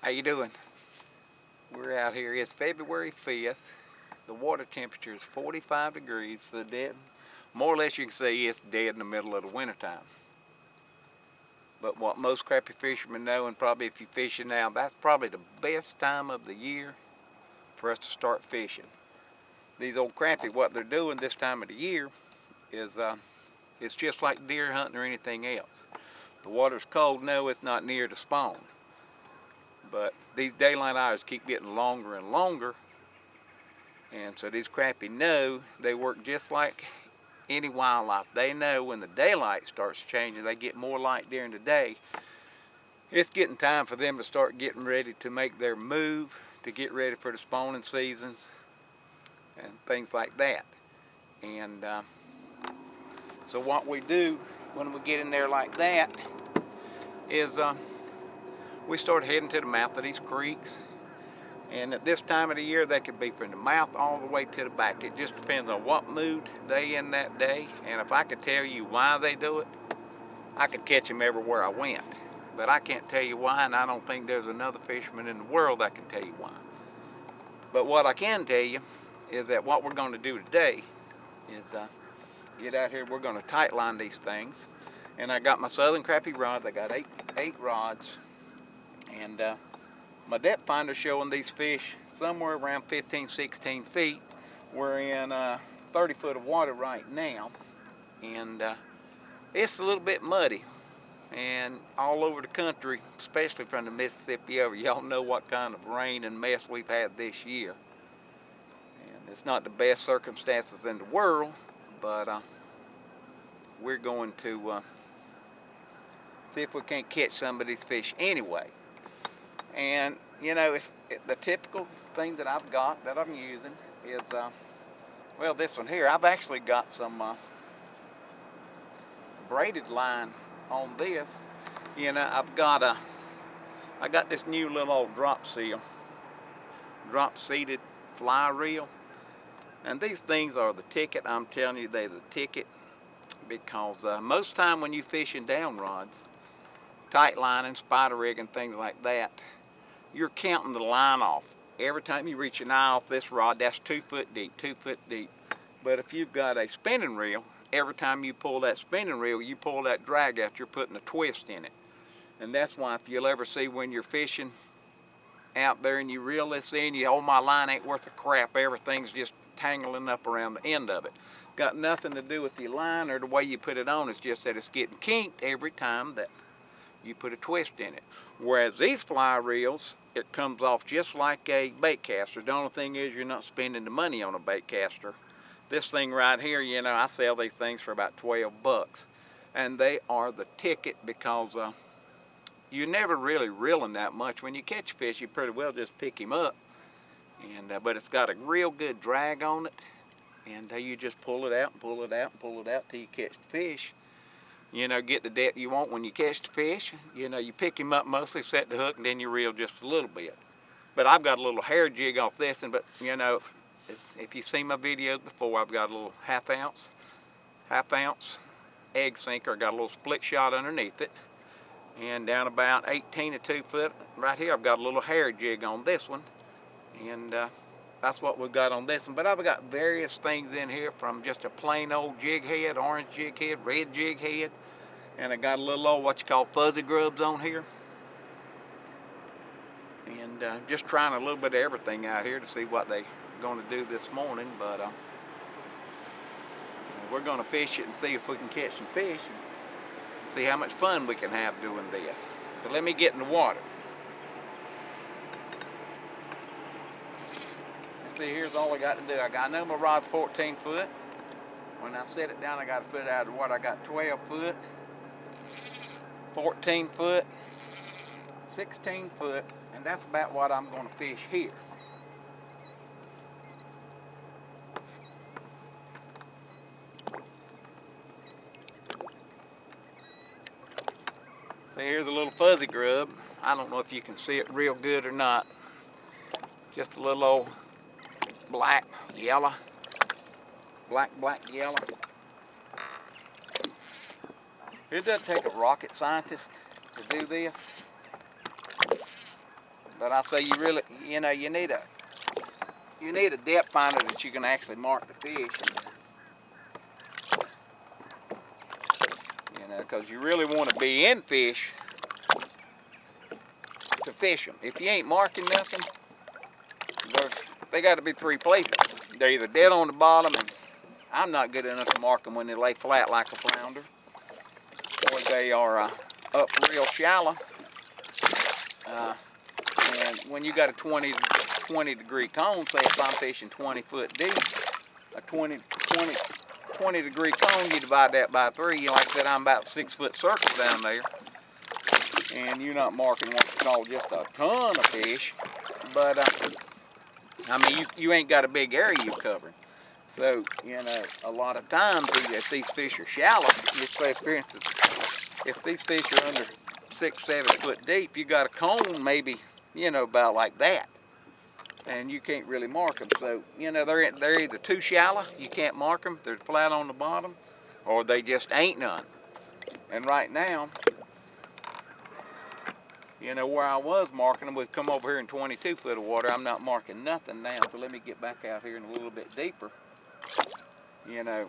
How you doing? We're out here. It's February 5th. The water temperature is 45 degrees. The dead, more or less you can say it's dead in the middle of the wintertime. But what most crappie fishermen know, and probably if you're fishing now, that's probably the best time of the year for us to start fishing. These old crappie, what they're doing this time of the year is it's just like deer hunting or anything else. The water's cold, no, it's not near the spawn. But these daylight hours keep getting longer and longer, and so these crappie know they work just like any wildlife. They know when the daylight starts changing, they get more light during the day. It's getting time for them to start getting ready to make their move to get ready for the spawning seasons and things like that. And so what we do when we get in there like that is we start heading to the mouth of these creeks. And at this time of the year, they could be from the mouth all the way to the back. It just depends on what mood they in that day. And if I could tell you why they do it, I could catch them everywhere I went. But I can't tell you why, and I don't think there's another fisherman in the world that can tell you why. But what I can tell you is that what we're going to do today is get out here. We're going to tight line these things. And I got my southern crappie rods. I got eight rods. And my depth finder showing these fish somewhere around 15, 16 feet. We're in 30 foot of water right now, and it's a little bit muddy. And all over the country, especially from the Mississippi over, y'all know what kind of rain and mess we've had this year. And it's not the best circumstances in the world, but we're going to see if we can't catch some of these fish anyway. And you know, the typical thing that I've got that I'm using is, well, this one here. I've actually got some braided line on this. You know, I got this new little old drop seated fly reel, and these things are the ticket. I'm telling you, they're the ticket, because most time when you fishing down rods, tight lining, spider rigging, things like that, you're counting the line off. Every time you reach an eye off this rod, that's 2 foot deep, 2 foot deep. But if you've got a spinning reel, every time you pull that spinning reel, you pull that drag out, you're putting a twist in it. And that's why if you'll ever see when you're fishing out there and you reel this in, you, oh, my line ain't worth a crap, everything's just tangling up around the end of it. Got nothing to do with your line or the way you put it on, it's just that it's getting kinked every time that you put a twist in it. Whereas these fly reels, it comes off just like a bait caster. The only thing is you're not spending the money on a bait caster. This thing right here, you know, I sell these things for about 12 bucks. And they are the ticket, because you're never really reeling that much. When you catch a fish, you pretty well just pick him up. And but it's got a real good drag on it. And you just pull it out and pull it out and pull it out till you catch the fish. You know, get the depth you want when you catch the fish. You know, you pick him up mostly, set the hook, and then you reel just a little bit. But I've got a little hair jig off this, but you know, if you've seen my videos before, I've got a little half ounce egg sinker. I got a little split shot underneath it. And down about 18 to 2 foot right here, I've got a little hair jig on this one. And that's what we've got on this one. But I've got various things in here, from just a plain old jig head, orange jig head, red jig head. And I got a little old what you call fuzzy grubs on here. And just trying a little bit of everything out here to see what they're going to do this morning. But you know, we're going to fish it and see if we can catch some fish and see how much fun we can have doing this. So let me get in the water. See, here's all I got to do. I know my rod's 14 foot. When I set it down, I got to put it out of the water. I got 12 foot, 14 foot, 16 foot, and that's about what I'm going to fish here. So here's a little fuzzy grub. I don't know if you can see it real good or not. Just a little old black, yellow. It doesn't take a rocket scientist to do this. But I say you really, you know, you need a depth finder that you can actually mark the fish. You know, because you really want to be in fish to fish them. If you ain't marking nothing, they got to be three places. They're either dead on the bottom, and I'm not good enough to mark them when they lay flat like a flounder, or they are up real shallow. And when you got a 20 degree cone, say if I'm fishing 20 foot deep, a 20 degree cone, you divide that by 3. Like I said, I'm about 6 foot circle down there. And you're not marking what you call just a ton of fish. But, I mean, you ain't got a big area you covering. So, you know, a lot of times, if these fish are shallow, you say, for instance, if these fish are under 6, 7 foot deep, you got a cone maybe, you know, about like that. And you can't really mark them. So, you know, they're either too shallow, you can't mark them, they're flat on the bottom, or they just ain't none. And right now, you know, where I was marking them, we've come over here in 22 foot of water. I'm not marking nothing now, so let me get back out here and a little bit deeper. You know,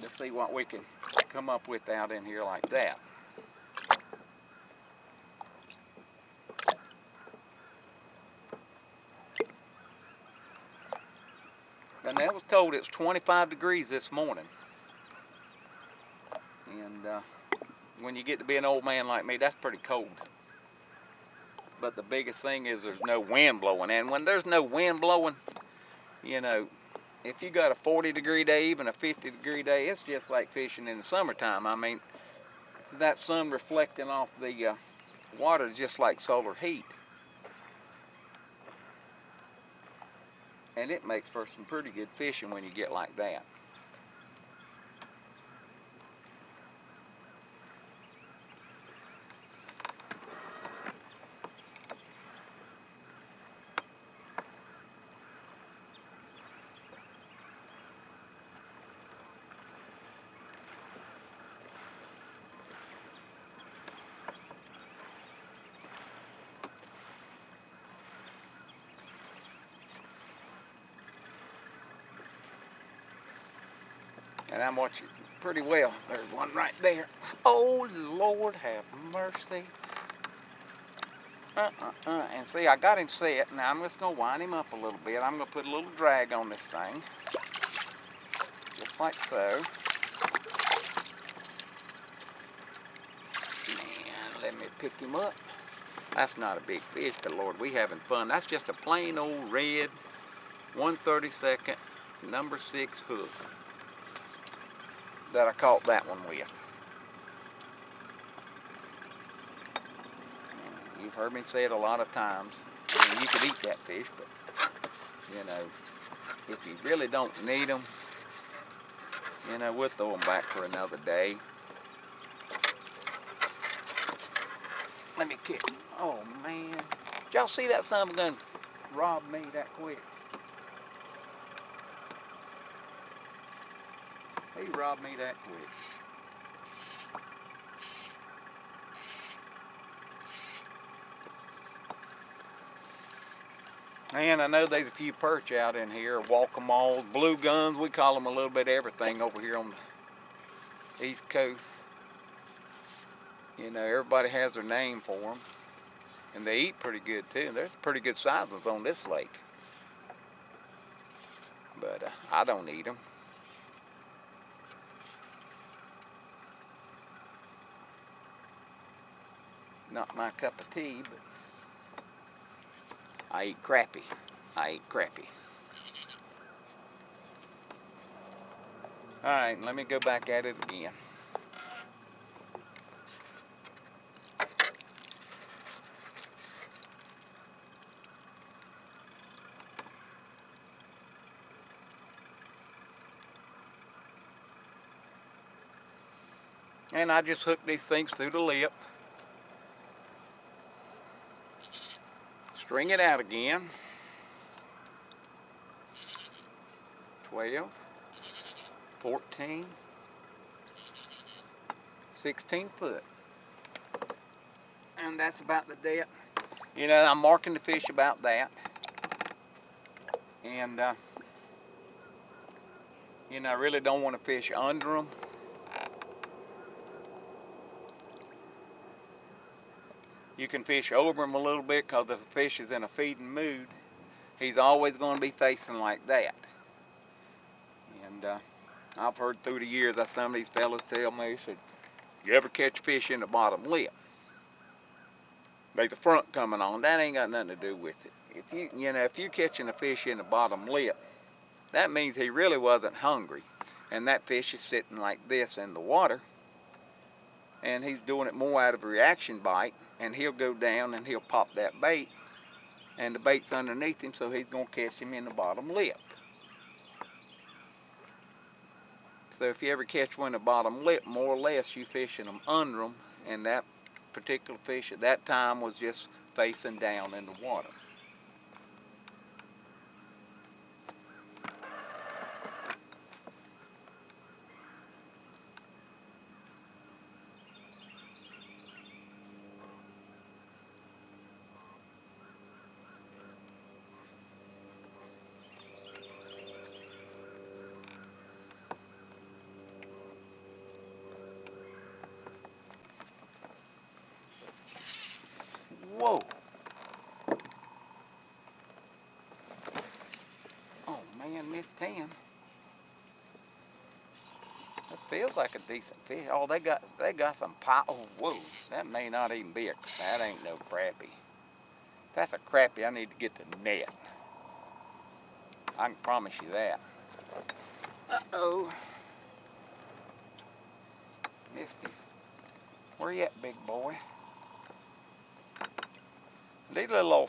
let's see what we can come up with out in here like that. And I was told it was 25 degrees this morning. And when you get to be an old man like me, that's pretty cold. But the biggest thing is there's no wind blowing. And when there's no wind blowing, you know, if you got a 40 degree day, even a 50 degree day, it's just like fishing in the summertime. I mean, that sun reflecting off the water is just like solar heat. And it makes for some pretty good fishing when you get like that. And I'm watching pretty well. There's one right there. Oh, Lord have mercy. And see, I got him set. Now I'm just going to wind him up a little bit. I'm going to put a little drag on this thing. Just like so. And let me pick him up. That's not a big fish, but Lord, we having fun. That's just a plain old red 1/32 number 6 hook that I caught that one with. You've heard me say it a lot of times. I mean, you could eat that fish, but, you know, if you really don't need them, you know, we'll throw them back for another day. Let me kick. Oh, man. Did y'all see that son of a gun rob me that quick? He robbed me that quick. And I know there's a few perch out in here, walk-em-alls, blue guns. We call them a little bit of everything over here on the East Coast. You know, everybody has their name for them. And they eat pretty good, too. There's pretty good sized ones on this lake. But I don't eat them. Not my cup of tea, but I eat crappie. I eat crappie. All right, let me go back at it again. And I just hook these things through the lip. String it out again. 12, 14, 16 foot. And that's about the depth. You know, I'm marking the fish about that. And, you know, I really don't want to fish under them. You can fish over him a little bit because if a fish is in a feeding mood, he's always going to be facing like that. And I've heard through the years that some of these fellas tell me, said, you ever catch fish in the bottom lip? Like the front coming on, that ain't got nothing to do with it. If you're catching a fish in the bottom lip, that means he really wasn't hungry. And that fish is sitting like this in the water, and he's doing it more out of a reaction bite, and he'll go down and he'll pop that bait, and the bait's underneath him, so he's going to catch him in the bottom lip. So if you ever catch one in the bottom lip, more or less you fishing them under them, and that particular fish at that time was just facing down in the water. Whoa. Oh man, missed 10. That feels like a decent fish. Oh, they got some pie. Oh, whoa. That may not even be that ain't no crappie. If that's a crappie, I need to get the net. I can promise you that. Uh-oh. Missed him. Where you at, big boy? These little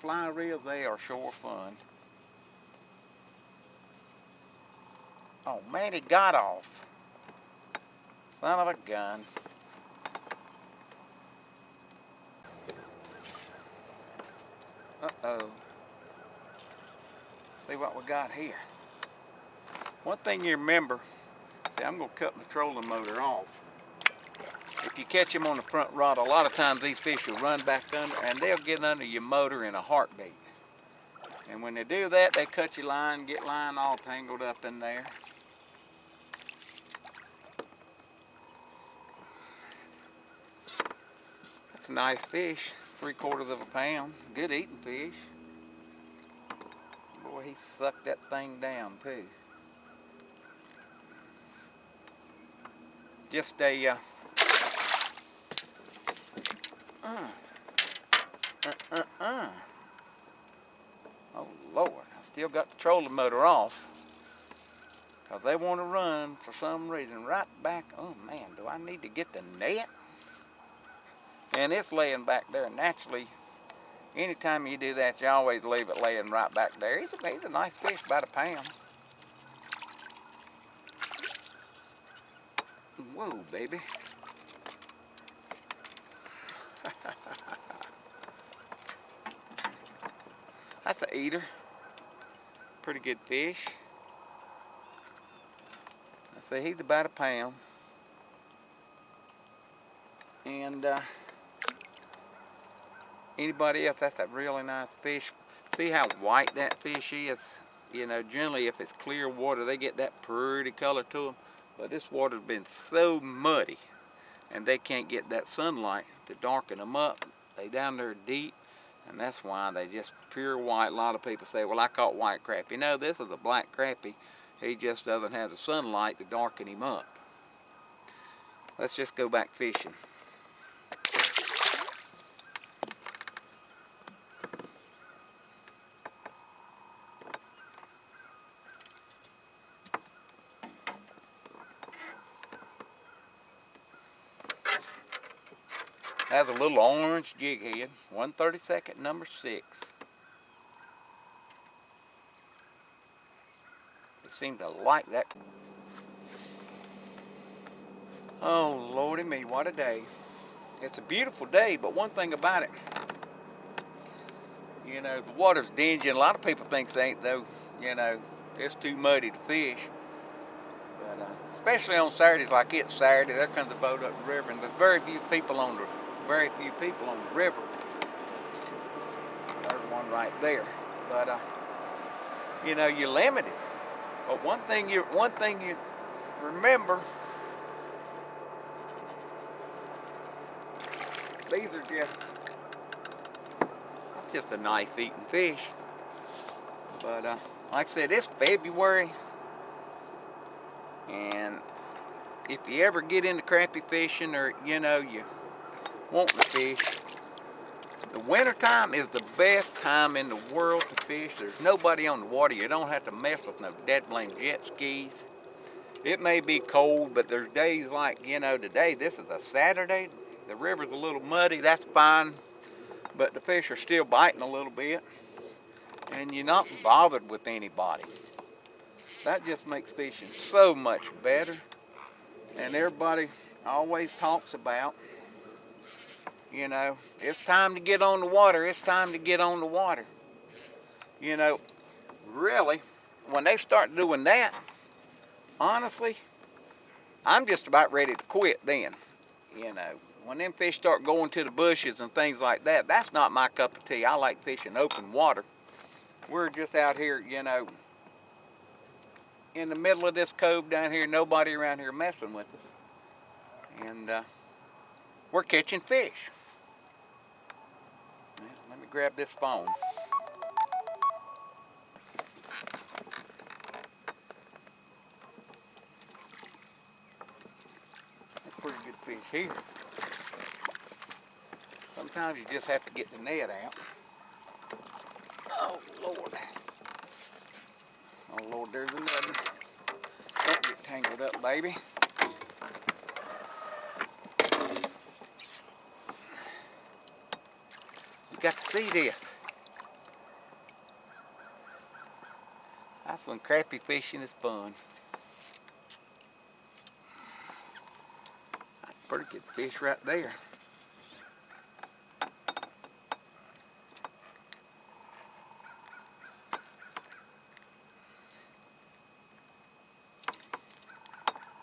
fly reels, they are sure fun. Oh man, he got off. Son of a gun. Uh-oh. See what we got here. One thing you remember, see, I'm going to cut my trolling motor off. If you catch them on the front rod, a lot of times these fish will run back under, and they'll get under your motor in a heartbeat. And when they do that, they cut your line, get line all tangled up in there. That's a nice fish, 3/4 of a pound. Good eating fish. Boy, he sucked that thing down too. Just a Oh Lord, I still got the trolling motor off because they want to run for some reason right back. Oh man, do I need to get the net? And it's laying back there naturally. Anytime you do that, you always leave it laying right back there. He's a nice fish, about a pound. Whoa, baby. That's an eater. Pretty good fish. I say he's about a pound. And anybody else, that's a really nice fish. See how white that fish is? You know, generally if it's clear water, they get that pretty color to them. But this water's been so muddy, and they can't get that sunlight to darken them up. They down there deep, and that's why they just pure white. A lot of people say, well, I caught white crappie. No, this is a black crappie. He just doesn't have the sunlight to darken him up. Let's just go back fishing. Has a little orange jig head, 1/32, number 6. They seem to like that. Oh, Lordy me, what a day. It's a beautiful day, but one thing about it, you know, the water's dingy, and a lot of people think they ain't, though, you know, it's too muddy to fish. But especially on Saturdays, like it's Saturday, there comes a boat up the river, and there's very few people on the river. right there. But you know, you're limited. But one thing you remember, these are just a nice eating fish. But like I said, it's February, and if you ever get into crappie fishing, or you know you want to fish, the winter time is the best time in the world to fish. There's nobody on the water. You don't have to mess with no dead blame jet skis. It may be cold, but there's days like, you know, today, this is a Saturday. The river's a little muddy, that's fine, but the fish are still biting a little bit, and you're not bothered with anybody. That just makes fishing so much better. And everybody always talks about, you know, it's time to get on the water, it's time to get on the water. You know, really, when they start doing that, honestly, I'm just about ready to quit then. You know, when them fish start going to the bushes and things like that, that's not my cup of tea. I like fishing open water. We're just out here, you know, in the middle of this cove down here, nobody around here messing with us. And we're catching fish. Let me grab this phone. That's pretty good fish here. Sometimes you just have to get the net out. Oh, Lord. Oh, Lord, there's another. Don't get tangled up, baby. You got to see this. That's when crappie fishing is fun. That's a pretty good fish right there.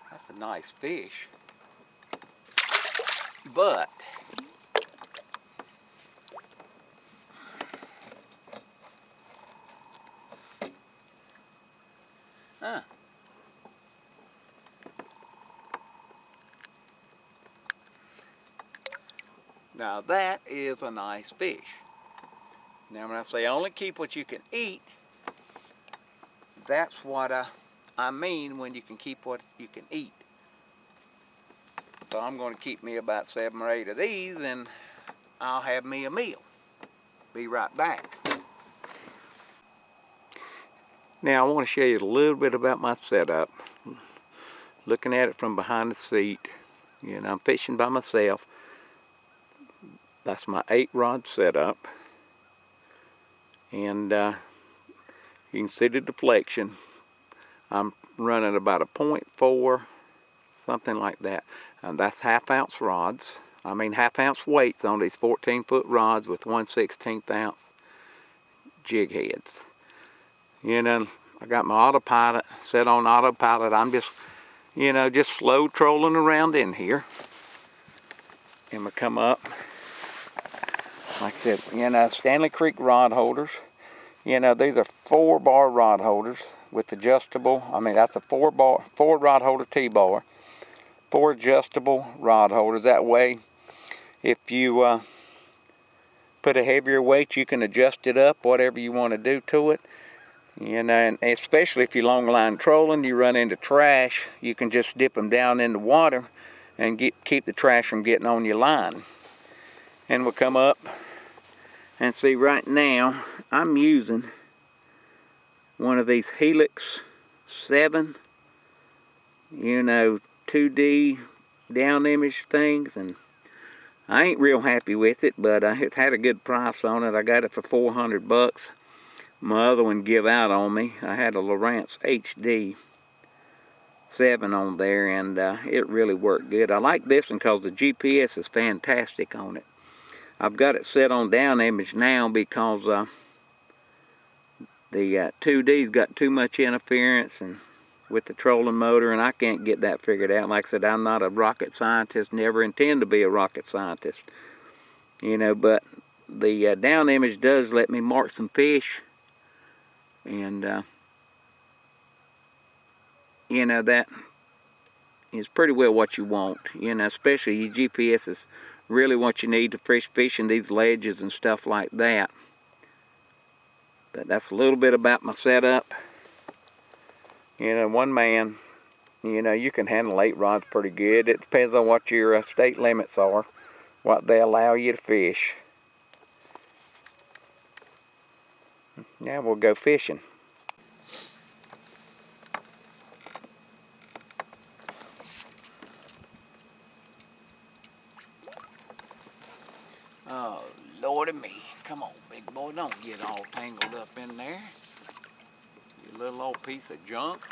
That's a nice fish. But now that is a nice fish. Now when I say only keep what you can eat, that's what I mean when you can keep what you can eat. So I'm going to keep me about 7 or 8 of these, and I'll have me a meal. Be right back. Now I want to show you a little bit about my setup. Looking at it from behind the seat, you know, I'm fishing by myself. That's my 8-rod setup. And you can see the deflection. I'm running about a 0.4, something like that. And that's half-ounce rods. I mean half-ounce weights on these 14-foot rods with 1/16 ounce jig heads. You know, I got my autopilot set on autopilot. I'm just, you know, just slow trolling around in here. And we come up. Like I said, you know, Stanley Creek rod holders. You know, these are 4-bar rod holders with adjustable. I mean, that's a 4 rod holder T-bar. 4 adjustable rod holders. That way, if you put a heavier weight, you can adjust it up, whatever you want to do to it. You know, and especially if you're long line trolling, you run into trash, you can just dip them down in the water and keep the trash from getting on your line. And we'll come up and see right now, I'm using one of these Helix 7, you know, 2D down image things, and I ain't real happy with it, but it's had a good price on it. I got it for $400. My other one give out on me. I had a Lowrance HD 7 on there, and it really worked good. I like this one because the GPS is fantastic on it. I've got it set on down image now because the 2D's got too much interference and with the trolling motor, and I can't get that figured out. Like I said, I'm not a rocket scientist, never intend to be a rocket scientist. You know, but the down image does let me mark some fish, and you know, that is pretty well what you want. You know, especially your GPS is really what you need to fish in these ledges and stuff like that. But that's a little bit about my setup. You know, one man, you know, you can handle 8 rods pretty good. It depends on what your state limits are, what they allow you to fish. Now we'll go fishing. Oh, Lordy me. Come on, big boy, don't get all tangled up in there. You little old piece of junk.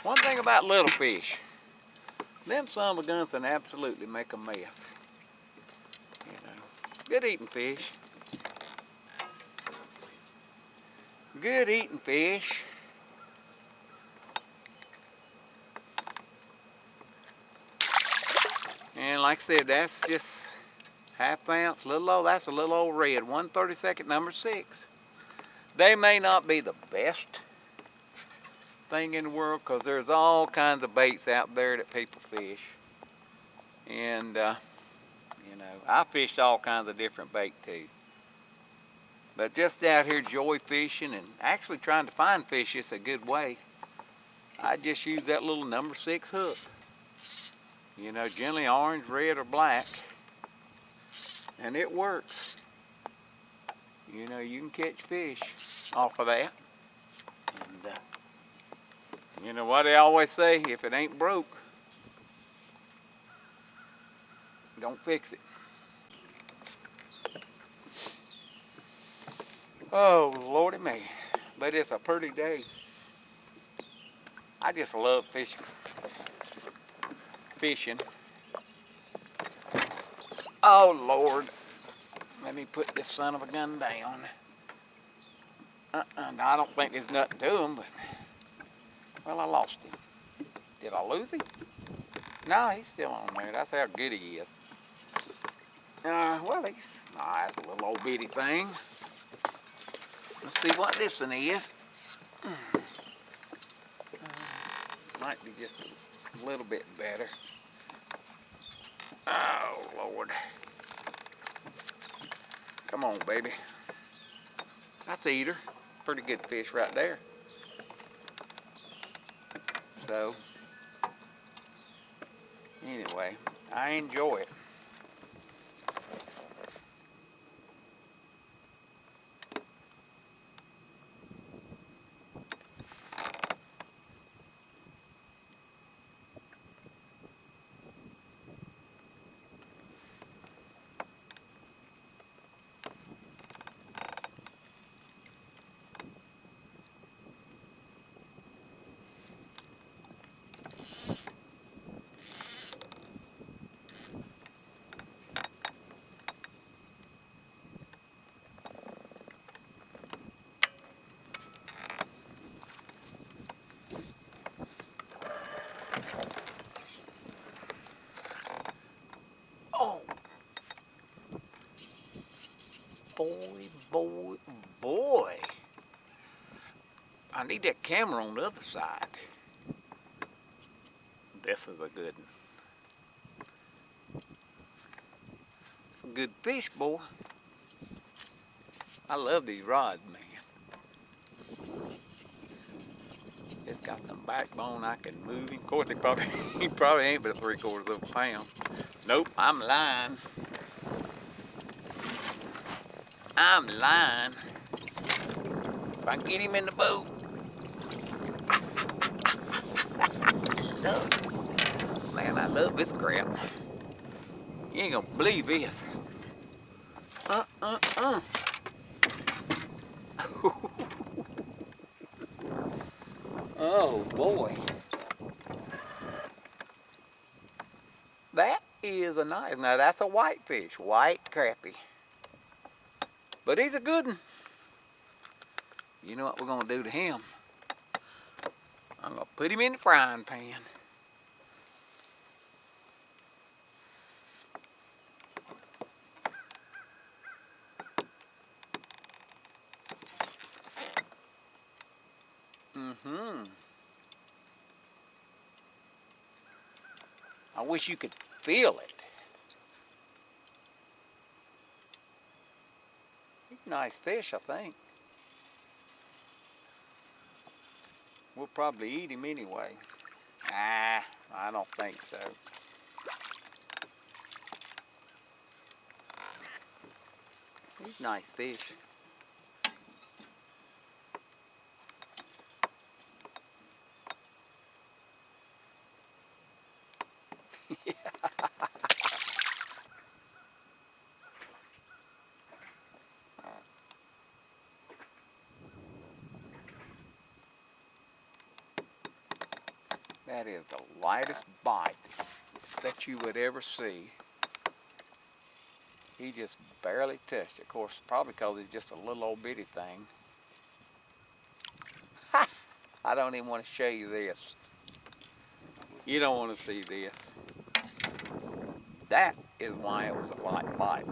One thing about little fish, them son of a guns can absolutely make a mess. You know, good eating fish. Good eating fish. And like I said, that's just half ounce, little old, that's a little old red, 1/32 number 6. They may not be the best thing in the world, because there's all kinds of baits out there that people fish. And, you know, I fish all kinds of different bait too. But just out here joy fishing and actually trying to find fish is a good way. I just use that little number 6 hook. You know, generally orange, red, or black. And it works. You know, you can catch fish off of that. And, you know what they always say, if it ain't broke, don't fix it. Oh, Lordy me. But it's a pretty day. I just love fishing. Oh, Lord. Let me put this son of a gun down. No, I don't think there's nothing to him, but, well, I lost him. Did I lose him? No, he's still on there. That's how good he is. Well, that's a little old bitty thing. Let's see what this one is. Might be just a little bit better. Oh, Lord. Come on, baby. That's a eater. Pretty good fish right there. So, anyway, I enjoy it. Boy. I need that camera on the other side. This is a good one. It's a good fish, boy. I love these rods, man. It's got some backbone I can move. Of course, he probably ain't but 3/4 of a pound. Nope, I'm lying. I'm lying. If I can get him in the boat. Man, I love this crap. You ain't gonna believe this. Oh boy. That is a nice, now that's a whitefish, white crappie. But he's a good one. You know what we're gonna do to him? I'm gonna put him in the frying pan. I wish you could feel it. He's a nice fish, I think. We'll probably eat him anyway. Ah, I don't think so. He's a nice fish. That is the lightest bite that you would ever see. He just barely touched it. Of course, probably because he's just a little old bitty thing. Ha! I don't even want to show you this. You don't want to see this. That is why it was a light bite.